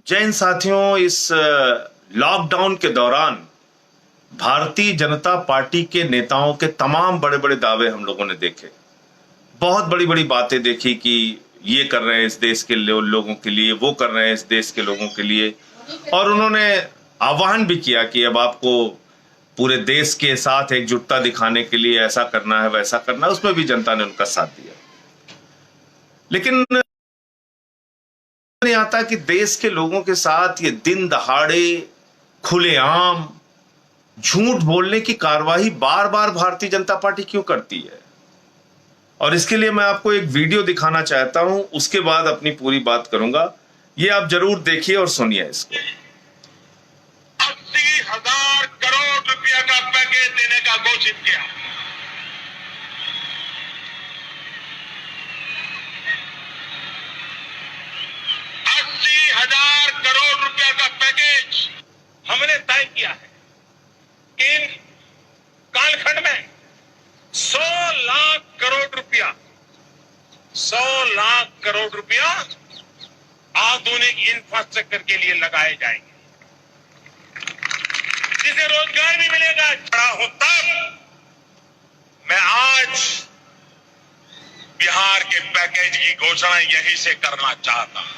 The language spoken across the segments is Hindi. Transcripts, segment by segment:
जय हिंद साथियों। इस लॉकडाउन के दौरान भारतीय जनता पार्टी के नेताओं के तमाम बड़े बड़े दावे हम लोगों ने देखे। बहुत बड़ी बड़ी बातें देखी कि ये कर रहे हैं इस देश के लोगों के लिए, वो कर रहे हैं इस देश के लोगों के लिए, और उन्होंने आह्वान भी किया कि अब आपको पूरे देश के साथ एकजुटता दिखाने के लिए ऐसा करना है, वैसा करना है। उसमें भी जनता ने उनका साथ दिया। लेकिन नहीं आता कि देश के लोगों के साथ ये दिन दहाड़े खुलेआम झूठ बोलने की कार्रवाई बार बार भारतीय जनता पार्टी क्यों करती है। और इसके लिए मैं आपको एक वीडियो दिखाना चाहता हूं, उसके बाद अपनी पूरी बात करूंगा। ये आप जरूर देखिए और सुनिए इसको। 80,000 करोड़ रुपया का पैकेज देने का घोषित किया। करोड़ रुपया का पैकेज हमने तय किया है। इन कालखंड में 100 लाख करोड़ रुपया 100 लाख करोड़ रुपया आधुनिक इंफ्रास्ट्रक्चर के लिए लगाए जाएंगे, जिसे रोजगार भी मिलेगा। खड़ा हूं तब मैं आज बिहार के पैकेज की घोषणा यहीं से करना चाहता हूं।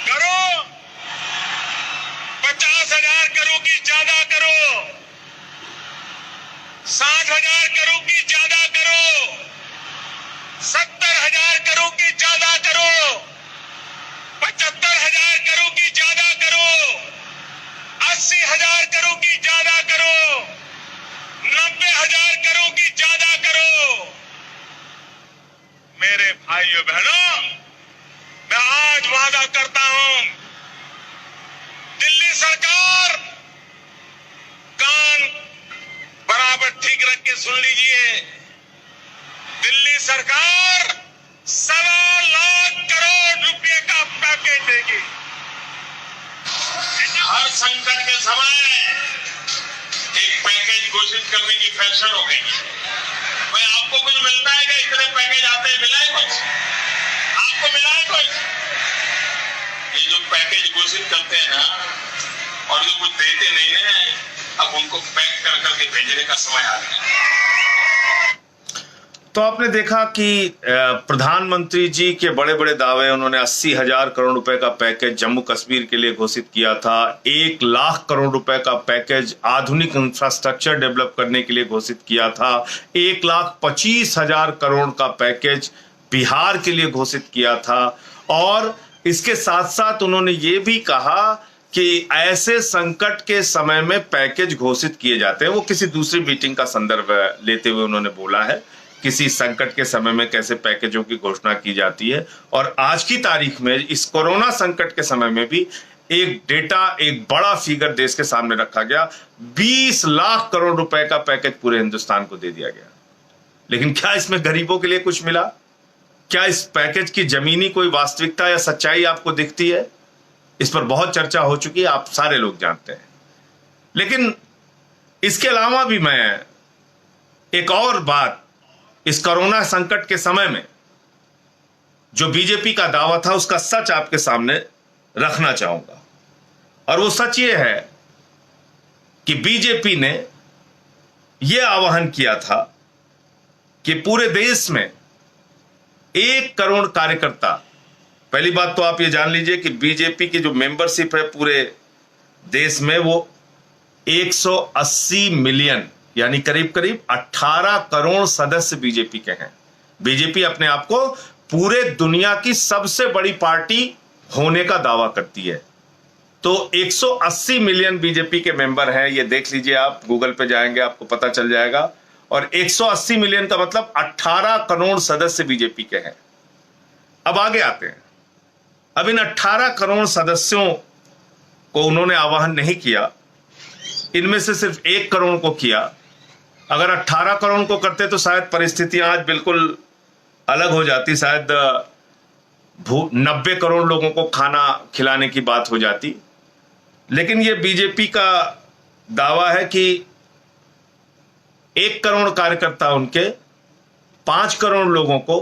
करो 50,000 करोड़ की ज्यादा करो, 60,000 करोड़ की ज्यादा करो, 70,000 करोड़ की ज्यादा करो, 75,000 करोड़ की ज्यादा करो, 80,000 करोड़ की ज्यादा करो, 90,000 करोड़ की ज्यादा करो। मेरे भाइयों बहनों, मैं आज वादा करता हूं, दिल्ली सरकार कान बराबर ठीक रख के सुन लीजिए। दिल्ली सरकार 1.25 लाख करोड़ रुपए का पैकेज देगी। हर संकट के समय एक पैकेज घोषित करने की फैशन हो गई है। भाई आपको कुछ मिलता है क्या? इतने पैकेज आते हैं, मिला है कुछ? आपको मिला है कुछ? ये जो पैकेज घोषित करते हैं ना, और जो कुछ देते नहीं है, अब उनको पैक कर करके भेजने का समय आ गया। तो आपने देखा कि प्रधानमंत्री जी के बड़े बड़े दावे, उन्होंने 80,000 करोड़ रुपए का पैकेज जम्मू कश्मीर के लिए घोषित किया था, 1 लाख करोड़ रुपए का पैकेज आधुनिक इंफ्रास्ट्रक्चर डेवलप करने के लिए घोषित किया था, 1,25,000 करोड़ का पैकेज बिहार के लिए घोषित किया था। और इसके साथ साथ उन्होंने ये भी कहा कि ऐसे संकट के समय में पैकेज घोषित किए जाते हैं। वो किसी दूसरी मीटिंग का संदर्भ लेते हुए उन्होंने बोला है, किसी संकट के समय में कैसे पैकेजों की घोषणा की जाती है। और आज की तारीख में इस कोरोना संकट के समय में भी एक डेटा, एक बड़ा फिगर देश के सामने रखा गया। 20 लाख करोड़ रुपए का पैकेज पूरे हिंदुस्तान को दे दिया गया। लेकिन क्या इसमें गरीबों के लिए कुछ मिला? क्या इस पैकेज की जमीनी कोई वास्तविकता या सच्चाई आपको दिखती है? इस पर बहुत चर्चा हो चुकी है, आप सारे लोग जानते हैं। लेकिन इसके अलावा भी मैं एक और बात इस कोरोना संकट के समय में जो बीजेपी का दावा था, उसका सच आपके सामने रखना चाहूंगा। और वो सच ये है कि बीजेपी ने यह आह्वान किया था कि पूरे देश में 1 करोड़ कार्यकर्ता, पहली बात तो आप ये जान लीजिए कि बीजेपी की जो मेंबरशिप है पूरे देश में, वो 180 मिलियन यानी करीब करीब 18 करोड़ सदस्य बीजेपी के हैं। बीजेपी अपने आप को पूरे दुनिया की सबसे बड़ी पार्टी होने का दावा करती है। तो 180 मिलियन बीजेपी के मेंबर हैं, ये देख लीजिए, आप गूगल पे जाएंगे आपको पता चल जाएगा। और 180 मिलियन का मतलब 18 करोड़ सदस्य बीजेपी के हैं। अब आगे आते हैं। अब इन 18 करोड़ सदस्यों को उन्होंने आह्वान नहीं किया, इनमें से सिर्फ 1 करोड़ को किया। अगर 18 करोड़ को करते तो शायद परिस्थितियां आज बिल्कुल अलग हो जाती, शायद 90 करोड़ लोगों को खाना खिलाने की बात हो जाती। लेकिन यह बीजेपी का दावा है कि 1 करोड़ कार्यकर्ता उनके 5 करोड़ लोगों को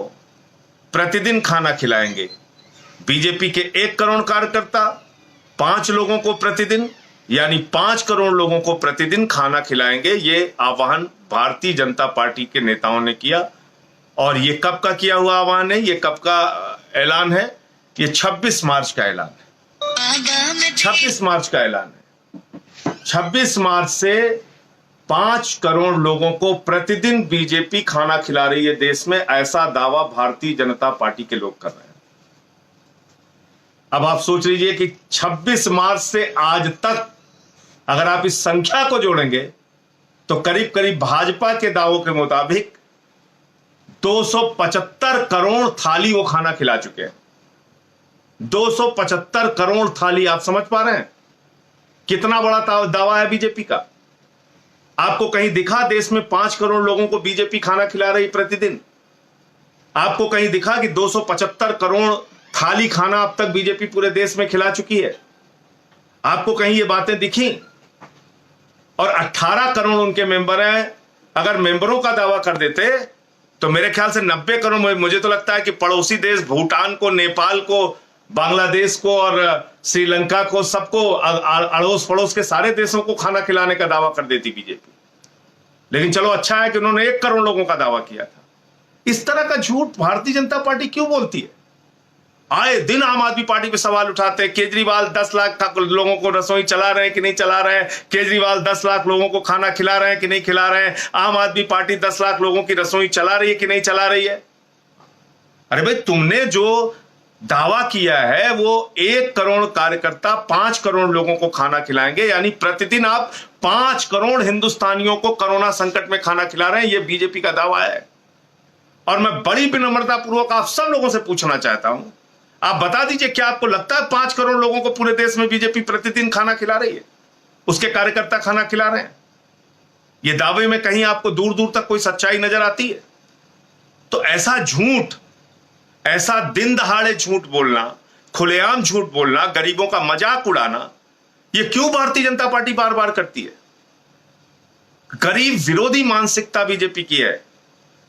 प्रतिदिन खाना खिलाएंगे। बीजेपी के 1 करोड़ कार्यकर्ता 5 लोगों को प्रतिदिन, यानी 5 करोड़ लोगों को प्रतिदिन खाना खिलाएंगे। ये आह्वान भारतीय जनता पार्टी के नेताओं ने किया। और ये कब का किया हुआ आह्वान है, ये कब का ऐलान है? ये 26 मार्च का ऐलान है। 26 मार्च का ऐलान है। 26 मार्च से 5 करोड़ लोगों को प्रतिदिन बीजेपी खाना खिला रही है देश में, ऐसा दावा भारतीय जनता पार्टी के लोग कर रहे हैं। अब आप सोच लीजिए कि 26 मार्च से आज तक अगर आप इस संख्या को जोड़ेंगे तो करीब करीब भाजपा के दावों के मुताबिक 275 करोड़ थाली वो खाना खिला चुके हैं। 275 करोड़ थाली, आप समझ पा रहे हैं कितना बड़ा दावा है बीजेपी का? आपको कहीं दिखा देश में 5 करोड़ लोगों को बीजेपी खाना खिला रही प्रतिदिन? आपको कहीं दिखा कि 275 करोड़ थाली खाना अब तक बीजेपी पूरे देश में खिला चुकी है? आपको कहीं ये बातें दिखी? और 18 करोड़ उनके मेंबर हैं। अगर मेंबरों का दावा कर देते तो मेरे ख्याल से 90 करोड़, मुझे तो लगता है कि पड़ोसी देश भूटान को, नेपाल को, बांग्लादेश को और श्रीलंका को, सबको, अड़ोस पड़ोस के सारे देशों को खाना खिलाने का दावा कर देती बीजेपी। लेकिन चलो अच्छा है कि उन्होंने 1 करोड़ लोगों का दावा किया था। इस तरह का झूठ भारतीय जनता पार्टी क्यों बोलती है? आए दिन आम आदमी पार्टी पे सवाल उठाते हैं। केजरीवाल 10 लाख लोगों को रसोई चला रहे हैं कि नहीं चला रहे हैं? केजरीवाल 10 लाख लोगों को खाना खिला रहे हैं कि नहीं खिला रहे हैं? आम आदमी पार्टी 10 लाख लोगों की रसोई चला रही है कि नहीं चला रही है? अरे भाई, तुमने जो दावा किया है वो 1 करोड़ कार्यकर्ता 5 करोड़ लोगों को खाना खिलाएंगे, यानी प्रतिदिन आप 5 करोड़ हिंदुस्तानियों को कोरोना संकट में खाना खिला रहे हैं। यह बीजेपी का दावा है। और मैं बड़ी विनम्रता पूर्वक आप सब लोगों से पूछना चाहता हूं, आप बता दीजिए, क्या आपको लगता है 5 करोड़ लोगों को पूरे देश में बीजेपी प्रतिदिन खाना खिला रही है? उसके कार्यकर्ता खाना खिला रहे हैं? ये दावे में कहीं आपको दूर दूर तक कोई सच्चाई नजर आती है? तो ऐसा झूठ, ऐसा दिन दहाड़े झूठ बोलना, खुलेआम झूठ बोलना, गरीबों का मजाक उड़ाना, ये क्यों भारतीय जनता पार्टी बार बार करती है? गरीब विरोधी मानसिकता बीजेपी की है।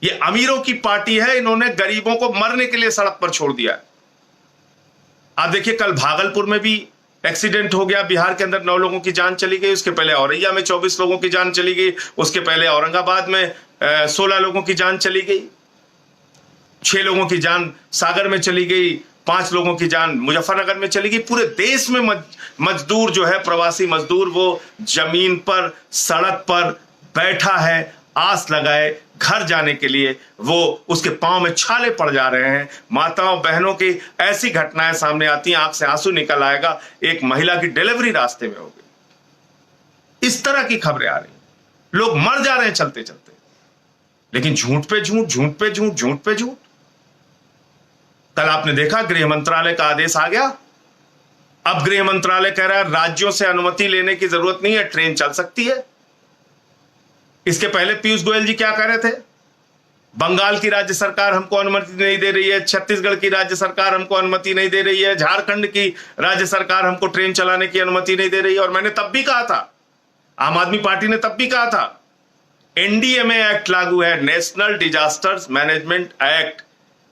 ये अमीरों की पार्टी है। इन्होंने गरीबों को मरने के लिए सड़क पर छोड़ दिया है। आप देखिए, कल भागलपुर में भी एक्सीडेंट हो गया। बिहार के अंदर 9 लोगों की जान चली गई। उसके पहले औरैया में 24 लोगों की जान चली गई। उसके पहले औरंगाबाद में 16 लोगों की जान चली गई। 6 लोगों की जान सागर में चली गई। 5 लोगों की जान मुजफ्फरनगर में चली गई। पूरे देश में मजदूर जो है, प्रवासी मजदूर, वो जमीन पर, सड़क पर बैठा है, आस लगाए घर जाने के लिए। वो उसके पांव में छाले पड़ जा रहे हैं। माताओं बहनों की ऐसी घटनाएं सामने आती हैं, आंख से आंसू निकल आएगा। एक महिला की डिलीवरी रास्ते में हो गई। इस तरह की खबरें आ रही, लोग मर जा रहे हैं चलते चलते। लेकिन झूठ पे झूठ, झूठ पे झूठ, झूठ पे झूठ। कल आपने देखा गृह मंत्रालय का आदेश आ गया। अब गृह मंत्रालय कह रहा है राज्यों से अनुमति लेने की जरूरत नहीं है, ट्रेन चल सकती है। इसके पहले पीयूष गोयल जी क्या कह रहे थे? बंगाल की राज्य सरकार हमको अनुमति नहीं दे रही है, छत्तीसगढ़ की राज्य सरकार हमको अनुमति नहीं दे रही है, झारखंड की राज्य सरकार हमको ट्रेन चलाने की अनुमति नहीं दे रही है। और मैंने तब भी कहा था, आम आदमी पार्टी ने तब भी कहा था, एनडीएमए एक्ट लागू है, नेशनल डिजास्टर्स मैनेजमेंट एक्ट,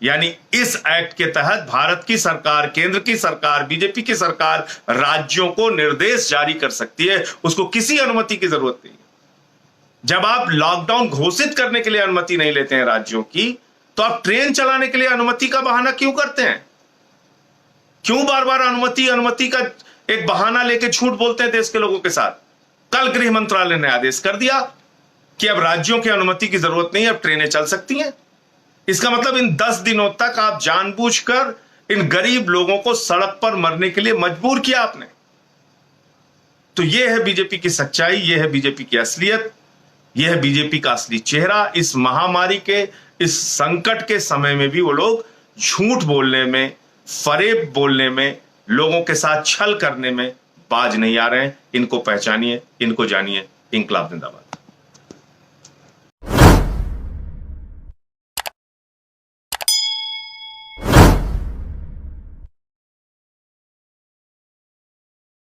यानी इस एक्ट के तहत भारत की सरकार, केंद्र की सरकार, बीजेपी की सरकार राज्यों को निर्देश जारी कर सकती है। उसको किसी अनुमति की जरूरत नहीं। जब आप लॉकडाउन घोषित करने के लिए अनुमति नहीं लेते हैं राज्यों की, तो आप ट्रेन चलाने के लिए अनुमति का बहाना क्यों करते हैं? क्यों बार बार अनुमति का एक बहाना लेके झूठ बोलते हैं देश के लोगों के साथ? कल गृह मंत्रालय ने आदेश कर दिया कि अब राज्यों की अनुमति की जरूरत नहीं है, अब ट्रेनें चल सकती हैं। इसका मतलब इन 10 दिनों तक आप जानबूझकर इन गरीब लोगों को सड़क पर मरने के लिए मजबूर किया आपने। तो यह है बीजेपी की सच्चाई, यह है बीजेपी की असलियत, यह है बीजेपी का असली चेहरा। इस महामारी के, इस संकट के समय में भी वो लोग झूठ बोलने में, फरेब बोलने में, लोगों के साथ छल करने में बाज नहीं आ रहे हैं। इनको पहचानिए, इनको जानिए। इंकलाब जिंदाबाद।